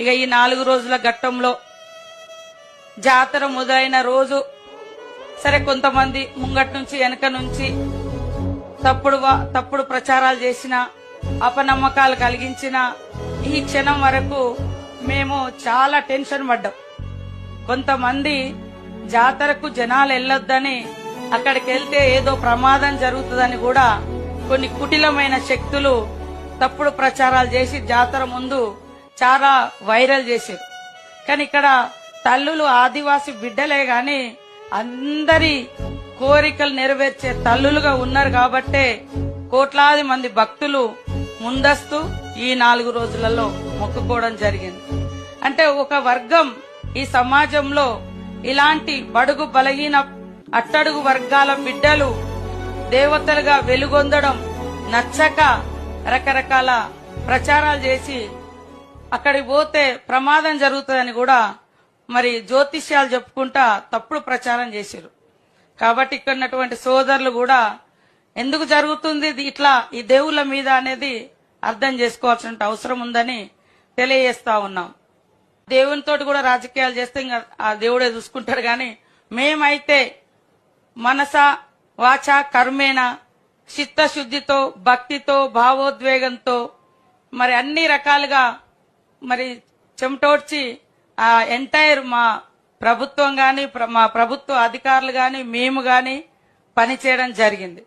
ఇక ఈ 4 రోజుల ఘట్టంలో జాతర మొదలైన రోజు సరే కొంతమంది ముంగటి నుంచి వెనక నుంచి తప్పుడు ప్రచారాలు చేసిన అపనమ్మకాలు కలిగించిన ఈ క్షణం వరకు మేము చాలా టెన్షన్ పడ్డాం. కొంతమంది జాతరకు జనాలు వెళ్ళొద్దని అక్కడికి వెళ్తే ఏదో ప్రమాదం జరుగుతుందని కూడా కొన్ని కుటిలమైన శక్తులు తప్పుడు ప్రచారాలు చేసి జాతర ముందు చాలా వైరల్ చేశారు. కానీ ఇక్కడ తల్లులు ఆదివాసి బిడ్డలే గాని అందరి కోరికలు నెరవేర్చే తల్లులుగా ఉన్నారు కాబట్టే కోట్లాది మంది భక్తులు ముందస్తు ఈ 4 రోజులలో మొక్కుకోవడం జరిగింది. అంటే ఒక వర్గం ఈ సమాజంలో ఇలాంటి బడుగు బలహీన అట్టడుగు వర్గాల బిడ్డలు దేవతలుగా వెలుగొందడం నచ్చక రకరకాల ప్రచారాలు చేసి అక్కడికి పోతే ప్రమాదం జరుగుతుందని కూడా మరి జ్యోతిష్యాలు చెప్పుకుంటా తప్పుడు ప్రచారం చేశారు. కాబట్టి ఇక్కడ ఉన్నటువంటి సోదరులు కూడా ఎందుకు జరుగుతుంది ఇట్లా ఈ దేవుళ్ళ మీద అనేది అర్థం చేసుకోవాల్సిన అవసరం ఉందని తెలియజేస్తా ఉన్నాం. దేవునితోటి కూడా రాజకీయాలు చేస్తే ఇంకా ఆ దేవుడే చూసుకుంటాడు. కానీ మేమైతే మనస వాచ కర్మేణ చిత్తశుద్ధితో భక్తితో భావోద్వేగంతో మరి అన్ని రకాలుగా మరి చెమటోడ్చి ఆ ఎంటైర్ మా ప్రభుత్వం గాని మా ప్రభుత్వ అధికారులు గాని మేము గాని పనిచేయడం జరిగింది.